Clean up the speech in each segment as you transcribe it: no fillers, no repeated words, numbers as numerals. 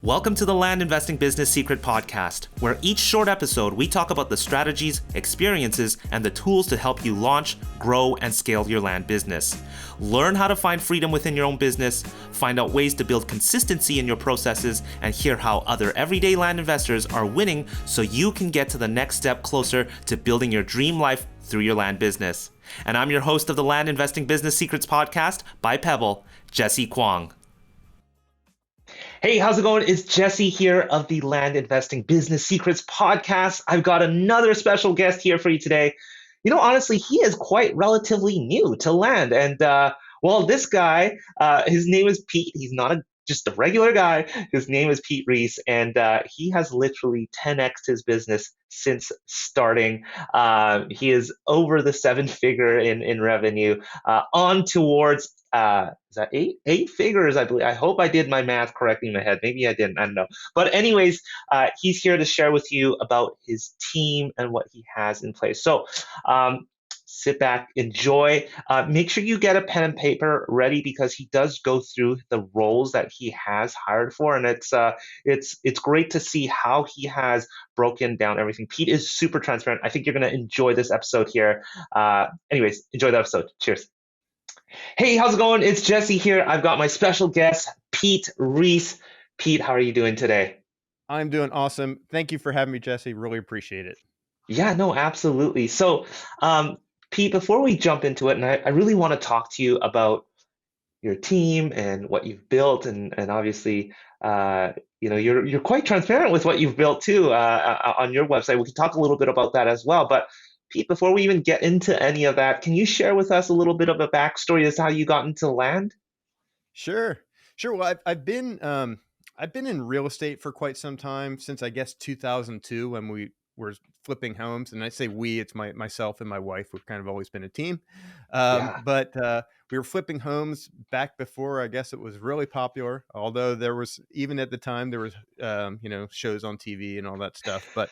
Welcome to the Land Investing Business Secret Podcast, where each short episode we talk about the strategies, experiences, and the tools to help you launch, grow, and scale your land business. Learn how to find freedom within your own business, find out ways to build consistency in your processes, and hear how other everyday land investors are winning so you can get to the next step closer to building your dream life through your land business. And I'm your host of the Land Investing Business Secrets Podcast by Pebble, Jesse Kwong. Hey, how's it going? It's Jesse here of the Land Investing Business Secrets Podcast. I've got another special guest here for you today. You know, honestly, he is quite relatively new to land. And, this guy, his name is Pete. He's not just a regular guy. His name is Pete Reese, and he has literally 10x'd his business since starting. He is over the seven-figure in revenue, on towards is that eight figures, I believe. I hope I did my math correctly in my head. Maybe I didn't. I don't know. But anyways, he's here to share with you about his team and what he has in place. So sit back, enjoy. Make sure you get a pen and paper ready because he does go through the roles that he has hired for, and it's great to see how he has broken down everything. Pete is super transparent. I think you're going to enjoy this episode here. Anyways, enjoy the episode. Cheers. Hey, how's it going? It's Jesse here. I've got my special guest, Pete Reese. Pete, how are you doing today? I'm doing awesome. Thank you for having me, Jesse. Really appreciate it. Yeah, no, absolutely. So, Pete, before we jump into it, and I really want to talk to you about your team and what you've built, and obviously, you're quite transparent with what you've built too on your website. We can talk a little bit about that as well. But Pete, before we even get into any of that, can you share with us a little bit of a backstory as to how you got into land? Sure. Well, I've been in real estate for quite some time, since I guess 2002, when we were flipping homes. And I say we, it's myself and my wife. We've kind of always been a team. But we were flipping homes back before, I guess it was really popular. Although there was, even at the time, there was shows on TV and all that stuff. But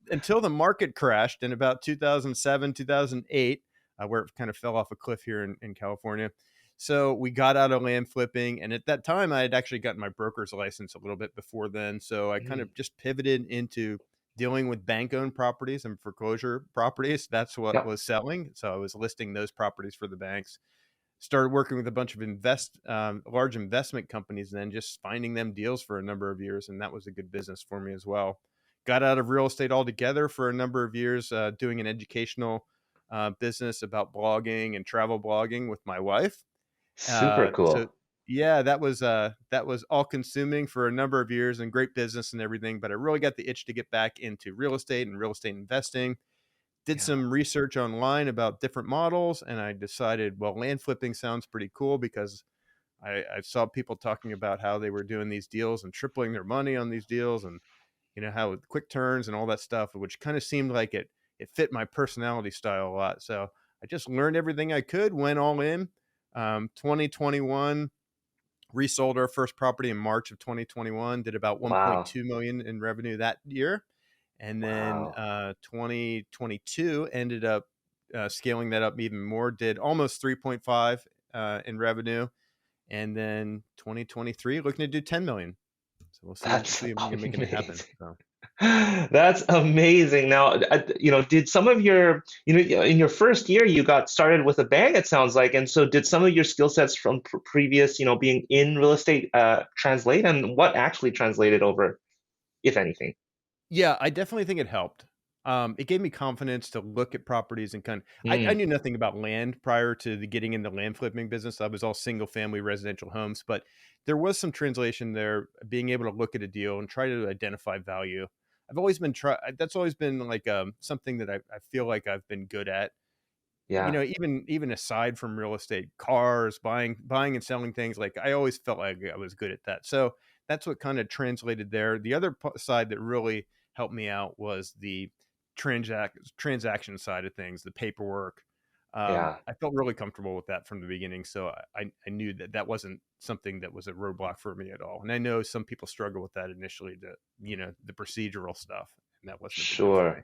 until the market crashed in about 2007, 2008, where it kind of fell off a cliff here in California. So we got out of land flipping. And at that time, I had actually gotten my broker's license a little bit before then. So I kind of just pivoted into dealing with bank-owned properties and foreclosure properties. That's what was selling. So I was listing those properties for the banks. Started working with a bunch of large investment companies, and then just finding them deals for a number of years. And that was a good business for me as well. Got out of real estate altogether for a number of years, doing an educational business about blogging and travel blogging with my wife. Super cool. So yeah, that was all consuming for a number of years, and great business and everything. But I really got the itch to get back into real estate and real estate investing. Did some research online about different models, and I decided, well, land flipping sounds pretty cool because I saw people talking about how they were doing these deals and tripling their money on these deals, and how with quick turns and all that stuff, which kind of seemed like it fit my personality style a lot. So I just learned everything I could, went all in. 2021, resold our first property in March of 2021, did about 1.2 million in revenue that year. And then 2022 ended up scaling that up even more, did almost 3.5 in revenue. And then 2023 looking to do 10 million. So we'll see if we can make it happen. So. That's amazing. Now, did some of your, in your first year, you got started with a bang, it sounds like. And so did some of your skill sets from previous, being in real estate translate, and what actually translated over, if anything? Yeah, I definitely think it helped. It gave me confidence to look at properties and I knew nothing about land prior to getting into land flipping business. I was all single family residential homes, but there was some translation there, being able to look at a deal and try to identify value. I've always been that's always been like something that I feel like I've been good at. Yeah. Even aside from real estate, cars, buying and selling things, like I always felt like I was good at that. So that's what kind of translated there. The other side that really helped me out was the transaction side of things, the paperwork. I felt really comfortable with that from the beginning. So I knew that wasn't something that was a roadblock for me at all. And I know some people struggle with that initially, the procedural stuff. And that wasn't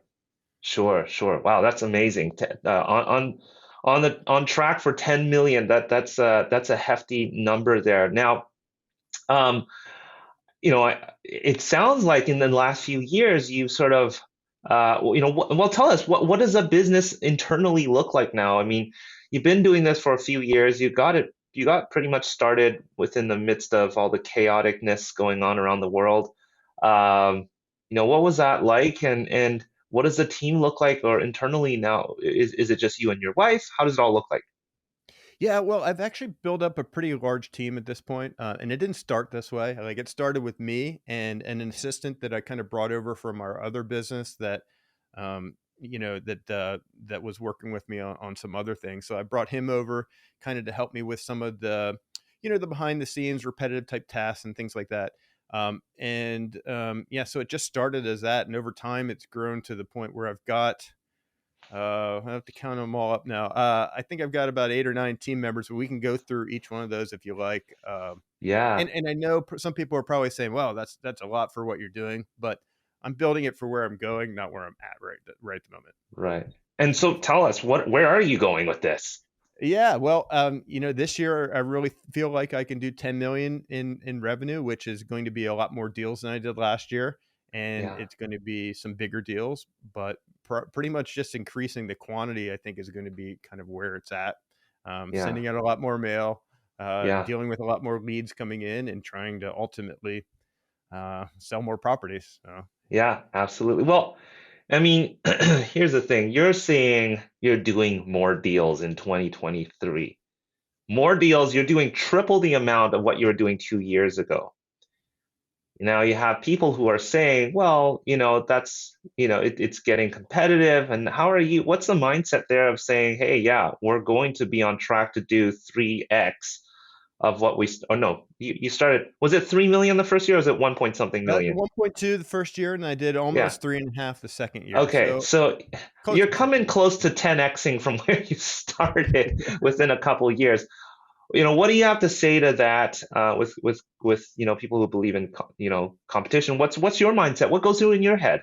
Sure. Wow, that's amazing. On track for 10 million. That's a hefty number there. Now, it sounds like in the last few years you've sort of, well, tell us what does a business internally look like now? I mean, you've been doing this for a few years. You got pretty much started within the midst of all the chaoticness going on around the world. What was that like, and what does the team look like, or internally now? Is it just you and your wife? How does it all look like? Yeah, well, I've actually built up a pretty large team at this point, and it didn't start this way. Like it started with me and an assistant that I kind of brought over from our other business that, that was working with me on some other things. So I brought him over kind of to help me with some of the, the behind the scenes repetitive type tasks and things like that. Yeah, so it just started as that, and over time, it's grown to the point where I've got. I have to count them all up now. I think I've got about 8 or 9 team members, but we can go through each one of those if you like. Yeah, And I know some people are probably saying, "Well, that's a lot for what you're doing," but I'm building it for where I'm going, not where I'm at right at the moment. right. And so tell us, where are you going with this? Yeah, well, this year I really feel like I can do 10 million in revenue, which is going to be a lot more deals than I did last year, and Yeah, it's going to be some bigger deals, but pretty much just increasing the quantity. I think is going to be kind of where it's at. yeah, Sending out a lot more mail, yeah, dealing with a lot more leads coming in, and trying to ultimately sell more properties. So. yeah, absolutely. Well, I mean, here's the thing. You're saying you're doing more deals in 2023. More deals, you're doing triple the amount of what you were doing 2 years ago. Now you have people who are saying, well, it's getting competitive. And what's the mindset there of saying, hey, yeah, we're going to be on track to do 3x of what oh no, you started, was it 3 million the first year or was it 1 point something I did million? 1.2 the first year, and I did Yeah. almost 3.5 the second year. Okay, So so close you're to 10. coming close to 10xing from where you started within a couple of years. What do you have to say to that, with people who believe in competition? What's your mindset? What goes through in your head?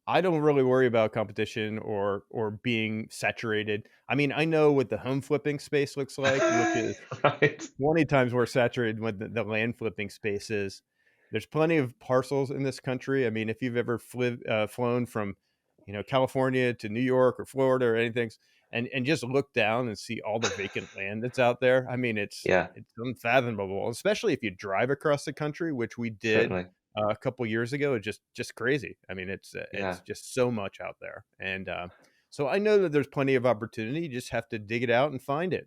I don't really worry about competition or being saturated. I mean, I know what the home flipping space looks like, which is Right? 20 times more saturated than what the land flipping space is. There's plenty of parcels in this country. I mean, if you've ever flown from, California to New York or Florida or anything, and just look down and see all the vacant land that's out there. I mean, Yeah, it's unfathomable, especially if you drive across the country, which we did certainly. a couple years ago. It's just crazy. I mean, it's Yeah, just so much out there, and so I know that there's plenty of opportunity. You just have to dig it out and find it.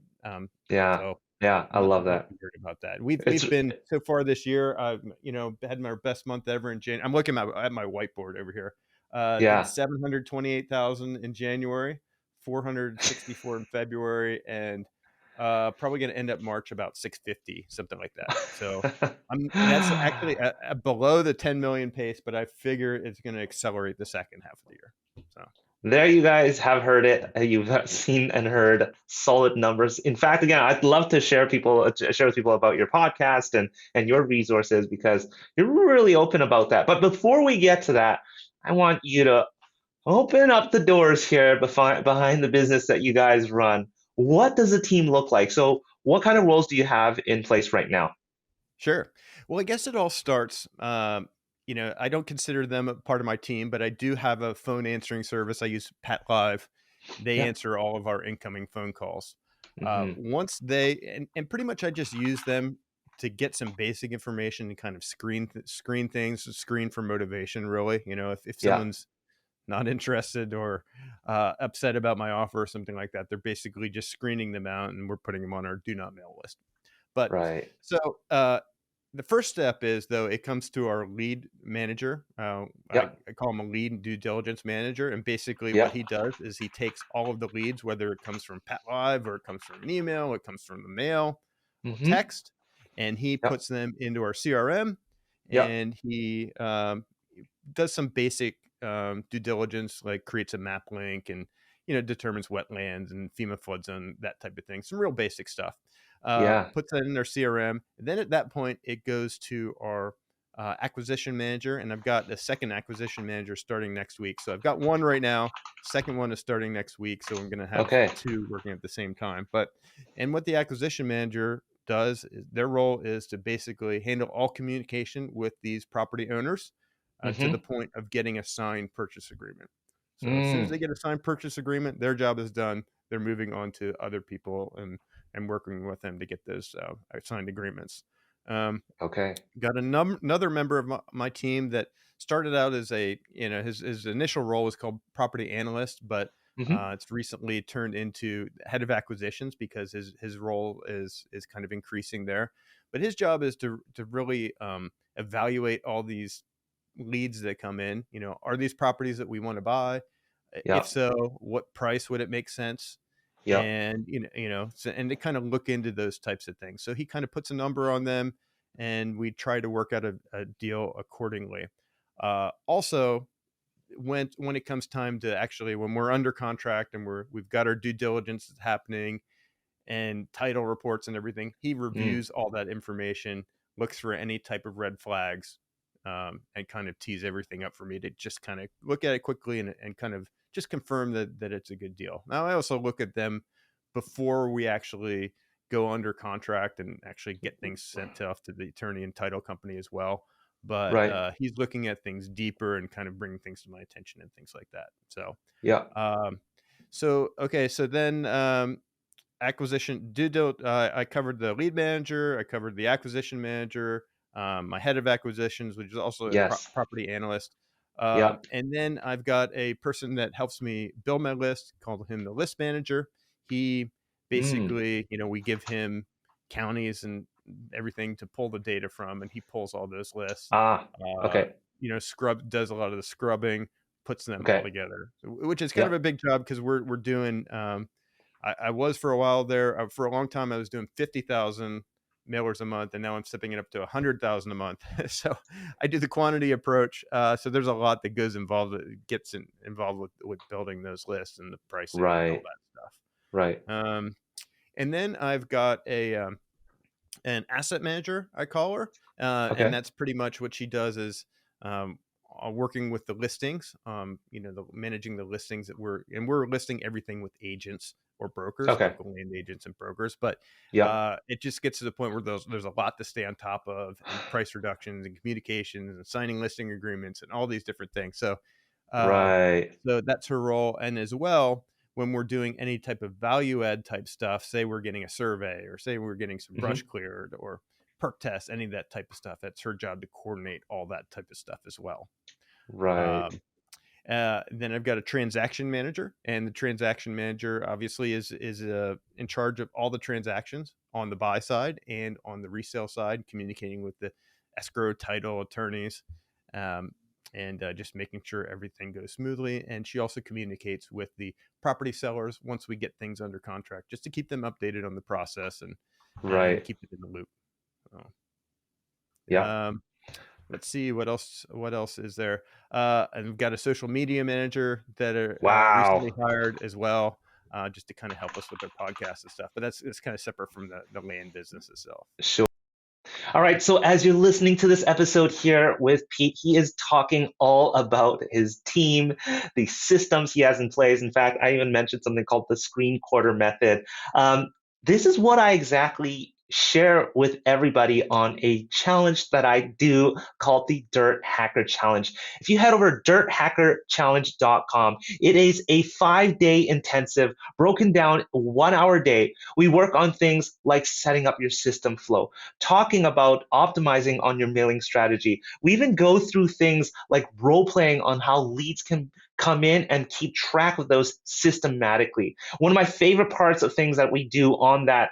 yeah, So yeah. I I'm love not that. too worried about that. We've It's we've been so far this year. Had my best month ever in January. I'm looking at my whiteboard over here. Did yeah. 728,000 in January, 464 in February, and probably going to end up March about 650, something like that. So that's actually below the 10 million pace, but I figure it's going to accelerate the second half of the year. So. There you guys have heard it. You've seen and heard solid numbers. In fact, again, I'd love to share with people about your podcast and your resources because you're really open about that. But before we get to that, I want you to open up the doors here behind the business that you guys run. What does the team look like? So, what kind of roles do you have in place right now? Sure. Well, I guess it all starts. I don't consider them a part of my team, but I do have a phone answering service. I use Pat Live. They Yeah. answer all of our incoming phone calls. Hmm. Once and pretty much I just use them to get some basic information and kind of screen things, screen for motivation. Really, if Yeah. someone's not interested or upset about my offer or something like that, they're basically just screening them out, and we're putting them on our do not mail list. But Right. so the first step is, though, it comes to our lead manager. Yep. I call him a lead due diligence manager. And basically, what Yep. he does is he takes all of the leads, whether it comes from Pat Live or it comes from an email, or it comes from the mail or Hmm. text, and he Yep. puts them into our CRM, Yep. and he does some basic due diligence, like creates a map link and determines wetlands and FEMA flood zone, that type of thing. Some real basic stuff. Yeah. Puts that in their CRM. And then at that point, it goes to our acquisition manager, and I've got the second acquisition manager starting next week. So I've got one right now. Second one is starting next week. So I'm going to have Okay. two working at the same time. And what the acquisition manager does is their role is to basically handle all communication with these property owners to the Mm-hmm. point of getting a signed purchase agreement. So as soon as Mm. they get a signed purchase agreement, their job is done. They're moving on to other people and working with them to get those signed agreements. Um, Okay. got another member of my team that started out as his initial role was called property analyst, but Mm-hmm. it's recently turned into head of acquisitions because his role is kind of increasing there. But his job is to really evaluate all these leads that come in. Are these properties that we want to buy? If Yeah. so, what price would it make sense? Yeah. And and to kind of look into those types of things. So he kind of puts a number on them, and we try to work out a deal accordingly. Also, when it comes time to actually when we're under contract and we've got our due diligence happening and title reports and everything, he Mm. reviews all that information, looks for any type of red flags, and kind of tees everything up for me to just kind of look at it quickly and kind of just confirm that it's a good deal. Now, I also look at them before we actually go under contract and actually get things sent off to the attorney and title company as well. But Right. he's looking at things deeper and kind of bringing things to my attention and things like that. So, Yeah. um, okay, so then acquisition I covered the lead manager, I covered the acquisition manager, my head of acquisitions, which is also a Yes. property analyst, Yeah. and then I've got a person that helps me build my list, called him the list manager. He Mm. basically, we give him counties and everything to pull the data from, and he pulls all those lists. Ah. uh, Okay. Scrub does a lot of the scrubbing, puts them all Okay. together, which is kind of Yeah. a big job because we're doing I was for a while there. For a long time, I was doing 50,000 mailers a month, and now I'm stepping it up to 100,000 a month. So I do the quantity approach. So there's a lot that goes involved, that involved with building those lists and the pricing and all Right. that stuff. Right. And then I've got an asset manager, I call her, and Okay. that's pretty much what she does is working with the listings, managing the listings we're listing everything with agents or brokers, Okay. local land agents and brokers. But Yep. it just gets to the point where there's a lot to stay on top of, and price reductions and communications and signing listing agreements and all these different things. Uh, Right. so that's her role. And as well, when we're doing any type of value add type stuff, say we're getting a survey, or say we're getting some brush Mm-hmm. cleared, or perk tests, any of that type of stuff, that's her job to coordinate all that type of stuff as well. Right. Um, then I've got a transaction manager, and the transaction manager obviously is in charge of all the transactions on the buy side and on the resale side, communicating with the escrow, title attorneys, um, and just making sure everything goes smoothly. And she also communicates with the property sellers once we get things under contract, just to keep them updated on the process and Right. keep it in the loop. So, Yeah. let's see what else. What else is there? I've got a social media manager that are recently Wow. hired as well, just to kind of help us with our podcast and stuff. But that's kind of separate from the land business itself. Sure. All right. So as you're listening to this episode here with Pete, he is talking all about his team, the systems he has in place. In fact, I even mentioned something called the screen quarter method. Um, this is what I exactly share with everybody on a challenge that I do called the Dirt Hacker Challenge. If you head over to dirthackerchallenge.com, it is a 5-day intensive, broken down 1 hour day. We work on things like setting up your system flow, talking about optimizing on your mailing strategy. We even go through things like role playing on how leads can come in and keep track of those systematically. One of my favorite parts of things that we do on that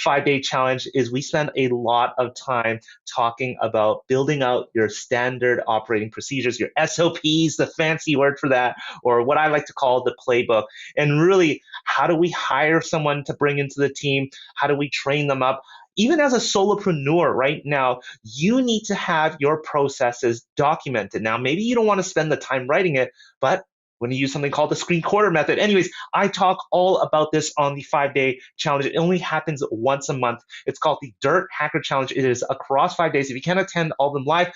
5-day challenge is we spend a lot of time talking about building out your standard operating procedures, your SOPs, the fancy word for that, or what I like to call the playbook. And really, how do we hire someone to bring into the team? How do we train them up? Even as a solopreneur right now, you need to have your processes documented. Now, maybe you don't want to spend the time writing it, but We're going to use something called the screen quarter method. Anyways, I talk all about this on the 5 day challenge. It only happens once a month. It's called the Dirthacker Challenge. It is across 5 days. If you can't attend all of them live,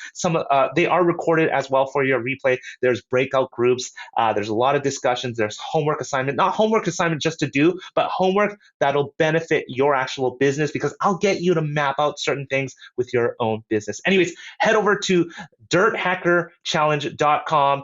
they are recorded as well for your replay. There's breakout groups. There's a lot of discussions. There's homework assignment, not homework assignment just to do, but homework that'll benefit your actual business, because I'll get you to map out certain things with your own business. Anyways, head over to dirthackerchallenge.com.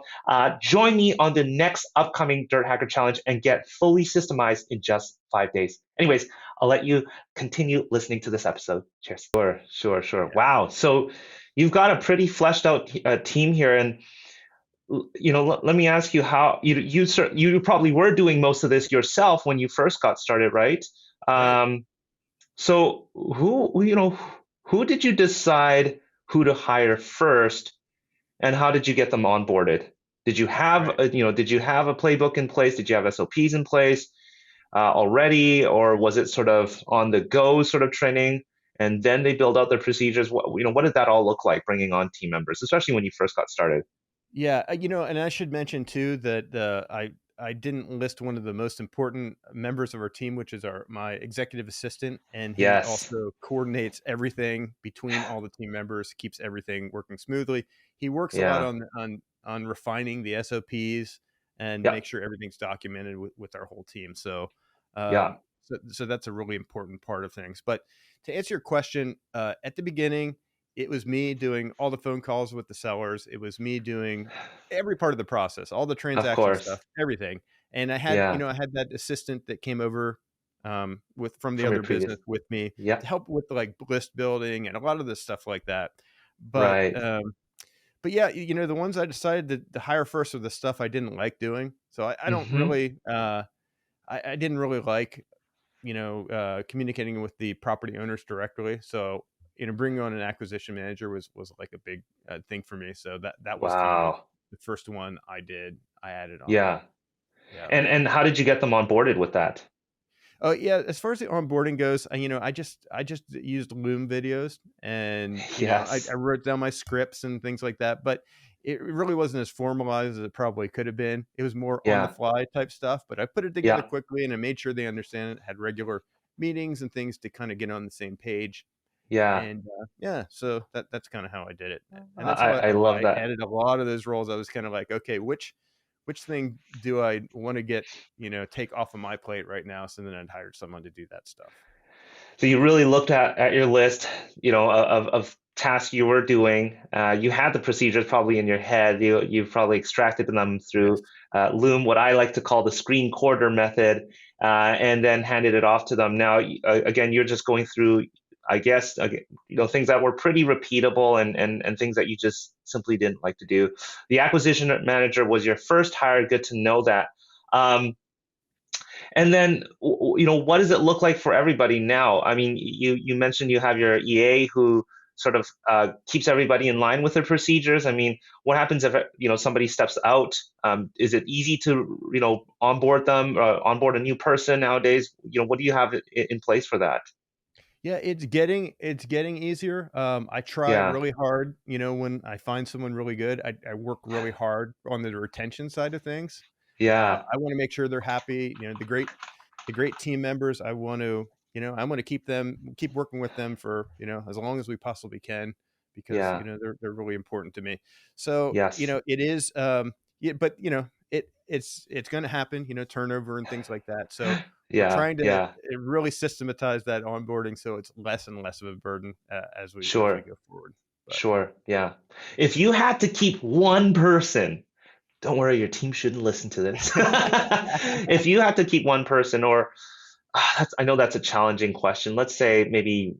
Join me on the next upcoming Dirt Hacker Challenge and get fully systemized in just 5 days. Anyways, I'll let you continue listening to this episode. Cheers. Sure. Yeah. Wow. So you've got a pretty fleshed out team here, and let me ask you, how you probably were doing most of this yourself when you first got started, right? Right. So who did you decide who to hire first, and how did you get them onboarded? Did you have Right. did you have a playbook in place? Did you have SOPs in place already, or was it sort of on the go sort of training, and then they build out their procedures? What did that all look like, bringing on team members, especially when you first got started? Yeah, and I should mention too that I didn't list one of the most important members of our team, which is my executive assistant, and he Yes. also coordinates everything between all the team members, keeps everything working smoothly. He works a lot Yeah. on refining the SOPs and Yeah. make sure everything's documented with our whole team. Yeah. So that's a really important part of things. But to answer your question, at the beginning, it was me doing all the phone calls with the sellers. It was me doing every part of the process, all the Of transaction course. stuff, everything. And Yeah. I had that assistant that came over from the From your other previous. business with me Yeah. to help with like list building and a lot of this stuff like that. But Right. yeah, the ones I decided to hire first are the stuff I didn't like doing. So I don't Mm-hmm. really I didn't really like communicating with the property owners directly. So, bringing on an acquisition manager was like a big thing for me. So that was kind of Wow. the first one I did. I added on. Yeah. Yeah. And how did you get them onboarded with that? Oh yeah. As far as the onboarding goes, I just used Loom videos, and I Yes. wrote down my scripts and things like that. But it really wasn't as formalized as it probably could have been. It was more on the Yeah. fly type stuff. But I put it together Yeah. quickly, and I made sure they understand it. Had regular meetings and things to kind of get on the same page. Yeah. And yeah, so that's kind of how I did it, and that's I why love I that. added a lot of those roles. I was kind of like, okay, which thing do I want to get take off of my plate right now? So then I'd hired someone to do that stuff. So you really looked at your list, of tasks you were doing. You had the procedures probably in your head. You've probably extracted them Yes. through Loom, what I like to call the screen quarter method, and then handed it off to them. Now, again, you're just going through, I guess, things that were pretty repeatable, and things that you just simply didn't like to do. The acquisition manager was your first hire. Good to know that. Um, and then, what does it look like for everybody now? I mean, you mentioned you have your EA who sort of keeps everybody in line with their procedures. I mean, what happens if somebody steps out? Is it easy to onboard them, onboard a new person nowadays? What do you have in place for that? Yeah, it's getting easier. I try Yeah, really hard. When I find someone really good, I work really hard on the retention side of things. yeah, I want to make sure they're happy. The great team members. I want to keep working with them for as long as we possibly can, because yeah, they're really important to me. So yes, it is yeah, but it's going to happen. Turnover and things like that. So we're yeah, trying to yeah, really systematize that onboarding so it's less and less of a burden as we sure, go forward. But sure, yeah. If you had to keep one person, don't worry, your team shouldn't listen to this. If you had to keep one person, or I know that's a challenging question. Let's say maybe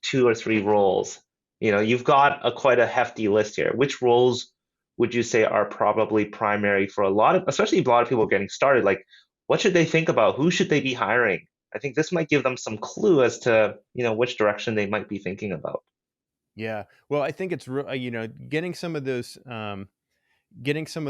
two or three roles. You've got quite a hefty list here. Which roles would you say are probably primary for especially a lot of people getting started? Like, what should they think about? Who should they be hiring? I think this might give them some clue as to, which direction they might be thinking about. yeah, well, I think it's getting some of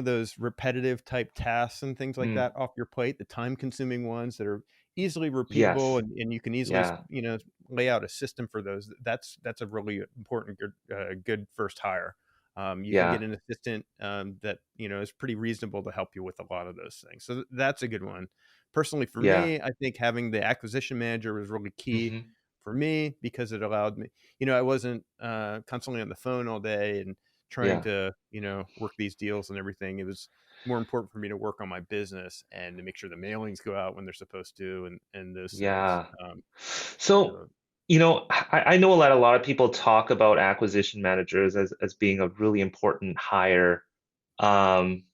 those repetitive type tasks and things like Mm, that off your plate, the time consuming ones that are easily repeatable, yes. and you can easily, Yeah. lay out a system for those. That's a really important good first hire. You can Yeah. get an assistant that is pretty reasonable to help you with a lot of those things. So that's a good one. Personally, for Yeah. me, I think having the acquisition manager was really key Hmm. for me because it allowed me. I wasn't constantly on the phone all day and trying Yeah. to work these deals and everything. It was more important for me to work on my business and to make sure the mailings go out when they're supposed to and those things. Yeah. So, So I know a lot of people talk about acquisition managers as being a really important hire. Um,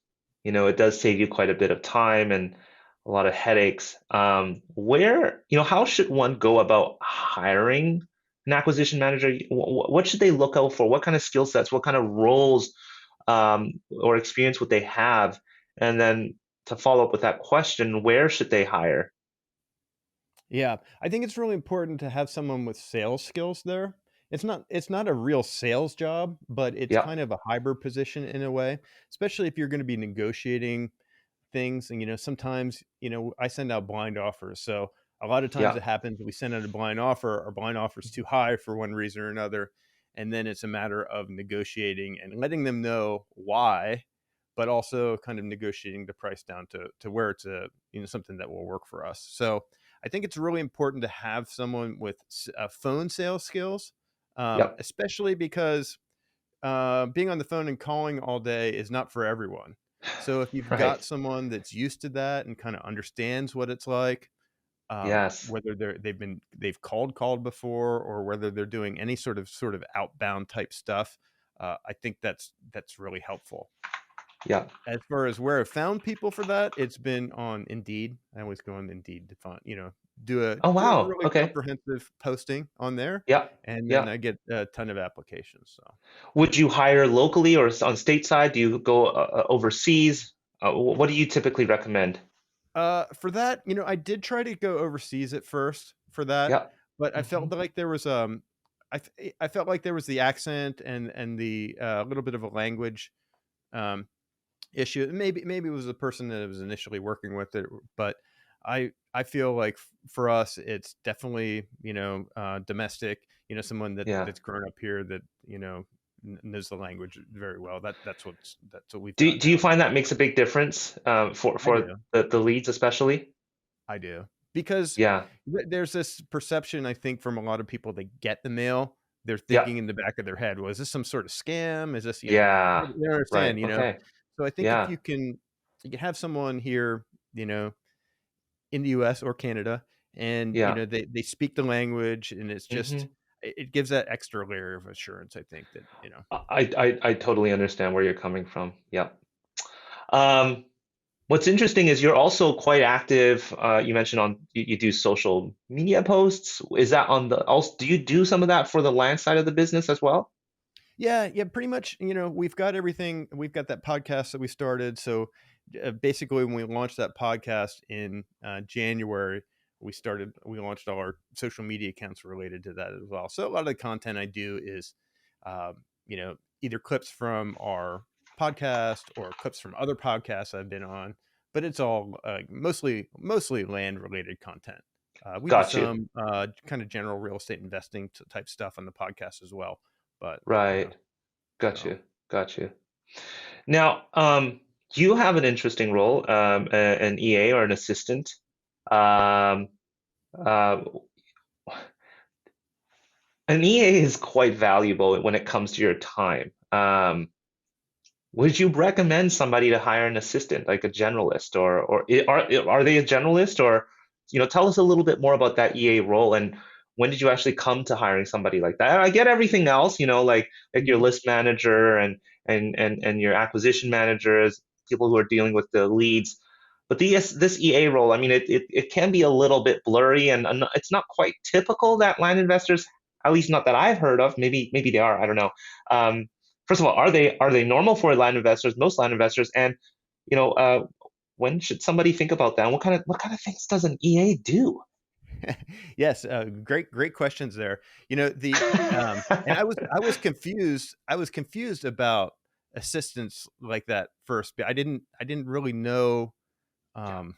it does save you quite a bit of time and a lot of headaches. How should one go about hiring an acquisition manager? What should they look out for? What kind of skill sets, what kind of roles, or experience would they have? And then to follow up with that question, where should they hire? yeah, I think it's really important to have someone with sales skills there. It's not a real sales job, but it's Yeah, kind of a hybrid position in a way, especially if you're going to be negotiating things. And sometimes I send out blind offers, so a lot of times yeah, it happens that we send out a blind offer. Our blind offer is too high for one reason or another, and then it's a matter of negotiating and letting them know why, but also kind of negotiating the price down to where it's something that will work for us. So I think it's really important to have someone with phone sales skills, yep, especially because being on the phone and calling all day is not for everyone. So if you've right. got someone that's used to that and kind of understands what it's like, Yes. whether they've called before, or whether they're doing any sort of outbound type stuff, I think that's really helpful. Yeah. As far as where I've found people for that, it's been on Indeed. I always go on Indeed to find, Oh, do a wow. really Okay. comprehensive posting on there, Yeah. and then Yeah. I get a ton of applications. So, Would you hire locally or on stateside? Do you go overseas? What do you typically recommend? for that, I did try to go overseas at first for that, Yeah. but I Hmm. felt like there was I felt like there was the accent and the little bit of a language um issue. Maybe it was the person that I was initially working with it, but I feel like for us, it's definitely domestic. Someone Yeah. that's grown up here that knows the language very well. That's what we've Do got do you now. find that makes a big difference for I do. the leads especially? I do because Yeah. there's this perception, I think, from a lot of people that get the mail. They're Yeah. thinking in the back of their head, "Well, is this some sort of scam? Is this?" They Yeah. don't Right. understand. Okay. So I think if Yeah. you can have someone here, you know, in the US or Canada, and Yeah. they speak the language, and it's just Hmm. it gives that extra layer of assurance, I think, that. I totally understand where you're coming from. Yeah. Um, What's interesting is you're also quite active. You mentioned you do social media posts. Is that on the also? Do you do some of that for the land side of the business as well? Yeah, yeah, pretty much. We've got everything. We've got that podcast that we started. So basically, when we launched that podcast in January, we launched all our social media accounts related to that as well. So a lot of the content I do is, uh, either clips from our podcast or clips from other podcasts I've been on, but it's all mostly land related content. We do Got you. some kind of general real estate investing type stuff on the podcast as well, but Right. Got so you. Got you. Now, you have an interesting role, an EA or an assistant. Um, uh, an EA is quite valuable when it comes to your time. Would you recommend somebody to hire an assistant, like a generalist, are they a generalist, or tell us a little bit more about that EA role and when did you actually come to hiring somebody like that? I get everything else, like your Mhm. list manager and your acquisition managers, people who are dealing with the leads, but this EA role, I mean, it can be a little bit blurry and it's not quite typical that land investors, at least not that I've heard of. Maybe they are. I don't know. Um, First of all, are they normal for land investors, most land investors, and you know, uh, when should somebody think about that? And what kind of things does an EA do? Yes, great questions there. And I was confused. I was confused about assistants like that first. But I didn't really know. Um,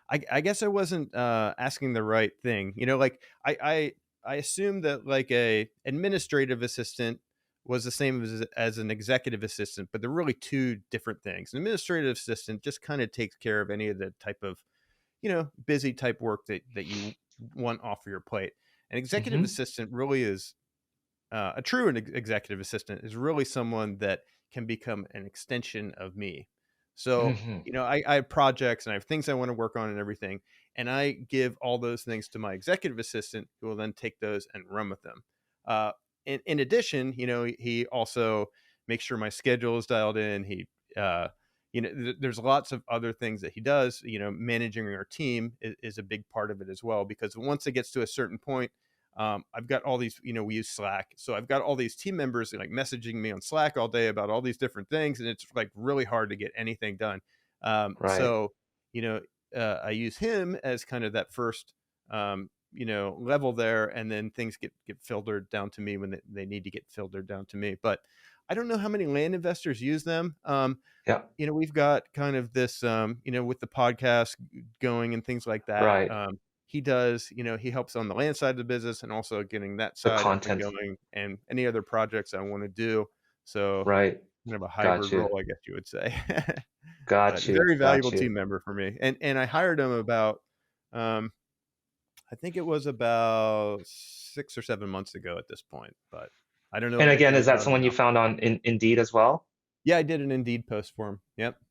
I guess I wasn't asking the right thing. Like I assumed that like a administrative assistant was the same as an executive assistant, but they're really two different things. An administrative assistant just kind of takes care of any of the type of, busy type work that you want off of your plate. An executive Mm-hmm. assistant really is a true executive assistant is really someone that can become an extension of me. So, Mm-hmm. I have projects and I have things I want to work on and everything. And I give all those things to my executive assistant who will then take those and run with them. Uh, in addition, he also makes sure my schedule is dialed in. Uh, there's lots of other things that he does. Managing our team is a big part of it as well, because once it gets to a certain point, I've got all these, we use Slack. So I've got all these team members like messaging me on Slack all day about all these different things. And it's like really hard to get anything done. Right. So, you know, I use him as kind of that first, level there. And then things get filtered down to me when they need to get filtered down to me. But I don't know how many land investors use them. Yeah. We've got kind of this, with the podcast going and things like that. Right. He does, he helps on the land side of the business and also getting that The side up and content. going and any other projects I want to do. So Right. kind of a Got hybrid you. role, I guess you would say. But Got you. very Got valuable you. team member for me. And I hired him about, um, I think it was about 6 or 7 months ago at this point, but I don't know And again, is anything that about him someone you now. found on Indeed as well? Yeah, I did an Indeed post for him. Yep. Yeah.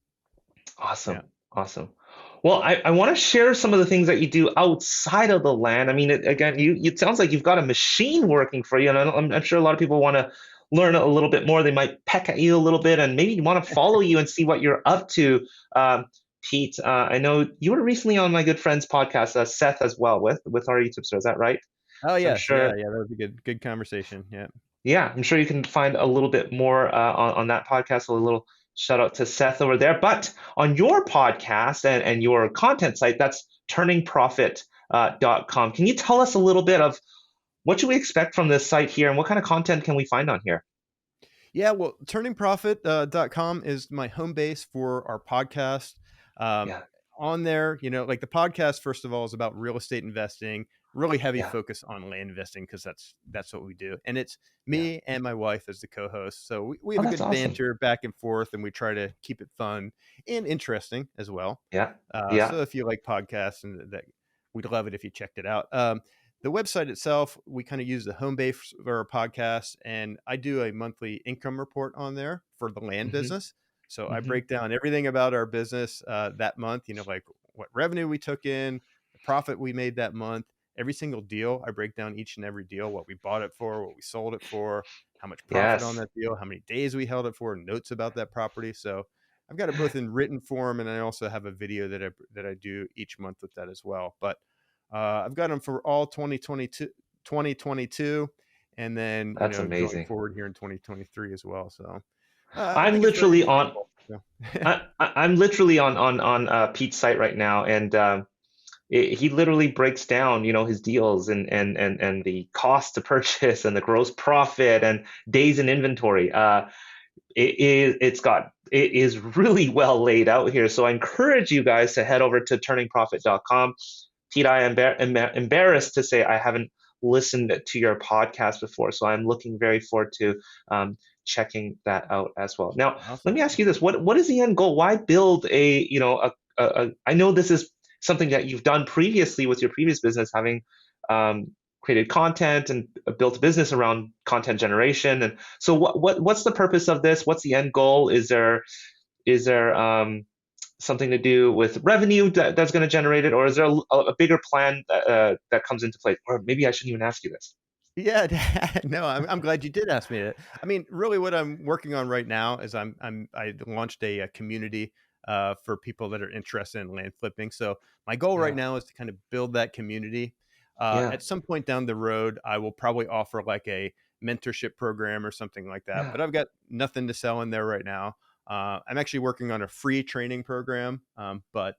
Awesome. Awesome. Well, I want to share some of the things that you do outside of the land. I mean, again, it sounds like you've got a machine working for you, and I'm sure a lot of people want to learn a little bit more. They might peck at you a little bit, and maybe want to follow you and see what you're up to. Pete, I know you were recently on my good friend's podcast, Seth, as well, with our YouTube store. Is that right? Oh So I'm yes. Yeah. sure. Yeah. That was a good conversation. Yeah. Yeah, I'm sure you can find a little bit more on that podcast. So a little shout out to Seth over there. But on your podcast and your content site, that's turningprofit.com. Can you tell us a little bit of what should we expect from this site here and what kind of content can we find on here? Yeah, well, turningprofit.com is my home base for our podcast. Um, Yeah, on there, like the podcast, first of all, is about real estate investing, really heavy yeah, focus on land investing because that's what we do. And it's yeah. me and my wife as the co-host. So we Oh, have a that's good awesome. banter back and forth, and we try to keep it fun and interesting as well. Yeah, yeah. So if you like podcasts, and that, we'd love it if you checked it out. The website itself, we kind of use the home base for our podcast, and I do a monthly income report on there for the land Hmm. business. So I Hmm. break down everything about our business that month, like what revenue we took in, the profit we made that month, every single deal. I break down each and every deal, what we bought it for, what we sold it for, how much profit on Yes. that deal, how many days we held it for, notes about that property. So I've got it both in written form, and I also have a video that I do each month with that as well. But I've got them for all 2022, and then That's going amazing. forward here in 2023 as well. So I I'm think it's very literally on useful. So. I'm literally on Pete's site right now, and he literally breaks down, his deals and the cost to purchase and the gross profit and days in inventory. It is really well laid out here. So I encourage you guys to head over to turningprofit.com. Pete, I am embarrassed to say I haven't listened to your podcast before, so I'm looking very forward to checking that out as well. Now, let Awesome. me ask you this: what is the end goal? Why build I know this is something that you've done previously with your previous business, having created content and built a business around content generation. And so, what's the purpose of this? What's the end goal? Is there something to do with revenue that's going to generate it, or is there a bigger plan that comes into play? Or maybe I shouldn't even ask you this. Yeah, no, I'm glad you did ask me that. I mean, really, what I'm working on right now is I launched a community for people that are interested in land flipping. So my goal right Yeah, now is to kind of build that community. yeah, At some point down the road, I will probably offer like a mentorship program or something like that. yeah. But I've got nothing to sell in there right now. I'm actually working on a free training program, but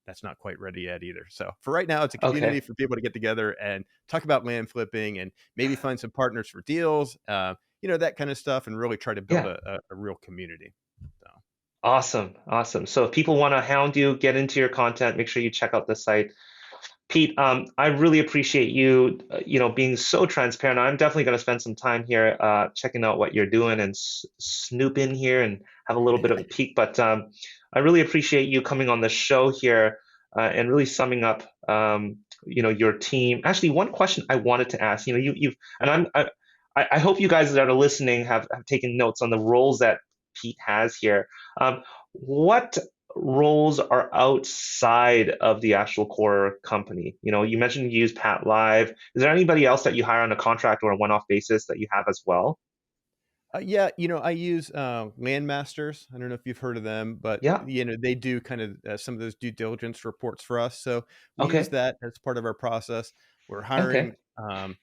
that's not quite ready yet either. So for right now, it's a community Okay. for people to get together and talk about land flipping and maybe find some partners for deals, that kind of stuff, and really try to build Yeah. a real community. So Awesome. Awesome. So if people want to hound you, get into your content, make sure you check out the site. Pete, I really appreciate you, being so transparent. I'm definitely going to spend some time here checking out what you're doing and snoop in here and have a little bit of a peek. But I really appreciate you coming on the show here and really summing up, your team. Actually, one question I wanted to ask, you've, and I hope you guys that are listening have taken notes on the roles that Pete has here. What roles are outside of the actual core company? You mentioned you use Pat Live. Is there anybody else that you hire on a contract or a one-off basis that you have as well? Yeah, I use Landmasters. I don't know if you've heard of them, but Yeah. they do kind of some of those due diligence reports for us. So we use Okay. that as part of our process. We're hiring Okay.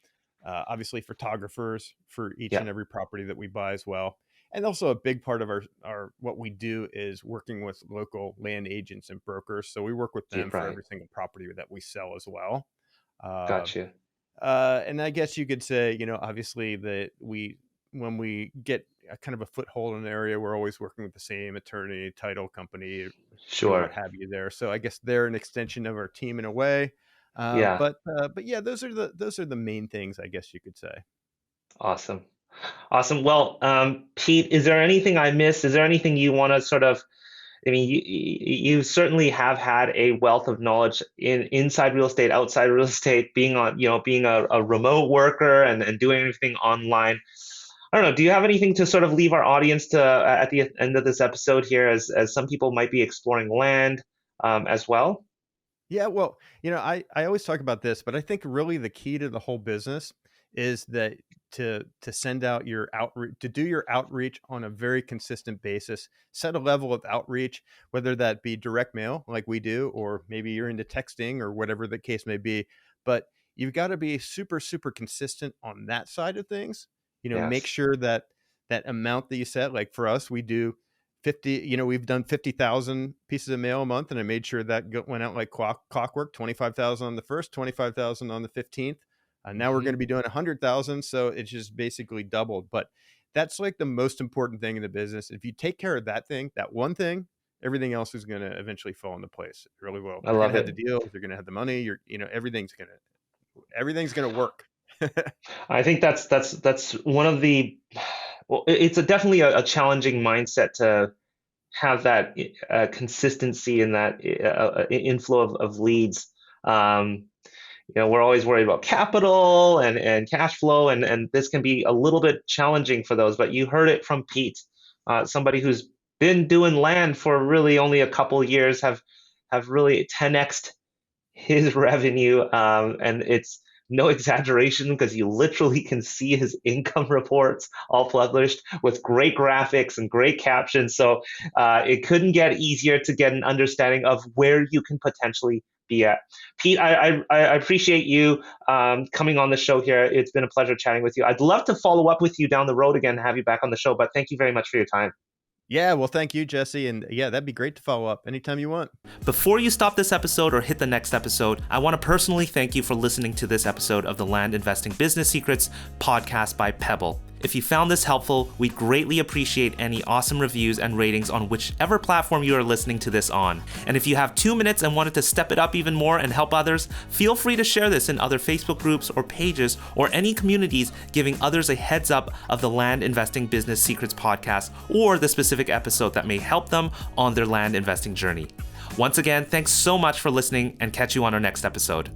obviously photographers for each Yeah. and every property that we buy as well. And also a big part of our what we do is working with local land agents and brokers. So we work with Yeah. them for Right. every single property that we sell as well. Uh, Gotcha. and I guess you could say, obviously that when we get a kind of a foothold in an area, we're always working with the same attorney, title company, what Sure. have you there. So I guess they're an extension of our team in a way. Yeah. But yeah, those are the main things I guess you could say. Awesome. Awesome. Well, Pete, is there anything I missed? Is there anything you want to sort of, I mean, you certainly have had a wealth of knowledge inside real estate, outside real estate, being a remote worker and doing everything online. I don't know. Do you have anything to sort of leave our audience to at the end of this episode here, as some people might be exploring land as well? Yeah, well, I always talk about this, but I think really the key to the whole business is that to send out your outreach, to do your outreach on a very consistent basis, set a level of outreach, whether that be direct mail like we do, or maybe you're into texting or whatever the case may be. But you've got to be super, super consistent on that side of things. Make Yes. sure that that amount that you set, like for us, we do 50, we've done 50,000 pieces of mail a month, and I made sure that went out like clockwork, 25,000 on the first, 25,000 on the 15th. Now we're Hmm. going to be doing 100,000. So it's just basically doubled. But that's like the most important thing in the business. If you take care of that thing, that one thing, everything else is going to eventually fall into place. It really will. I You're going love to have the it. deals. You're going to have the money. Everything's going to work. I think that's one of the, well, it's definitely a challenging mindset to have that consistency and that inflow of leads. Um, we're always worried about capital and cash flow, and this can be a little bit challenging for those. But you heard it from Pete, somebody who's been doing land for really only a couple years, have really 10x'd his revenue, and it's no exaggeration because you literally can see his income reports all published with great graphics and great captions. So it couldn't get easier to get an understanding of where you can potentially be at. Pete, I appreciate you coming on the show here. It's been a pleasure chatting with you. I'd love to follow up with you down the road again and have you back on the show, but thank you very much for your time. Yeah. Well, thank you, Jesse. And yeah, that'd be great to follow up anytime you want. Before you stop this episode or hit the next episode, I want to personally thank you for listening to this episode of the Land Investing Business Secrets podcast by Pebble. If you found this helpful, we greatly appreciate any awesome reviews and ratings on whichever platform you are listening to this on. And if you have 2 minutes and wanted to step it up even more and help others, feel free to share this in other Facebook groups or pages or any communities, giving others a heads up of the Land Investing Business Secrets podcast or the specific episode that may help them on their land investing journey. Once again, thanks so much for listening, and catch you on our next episode.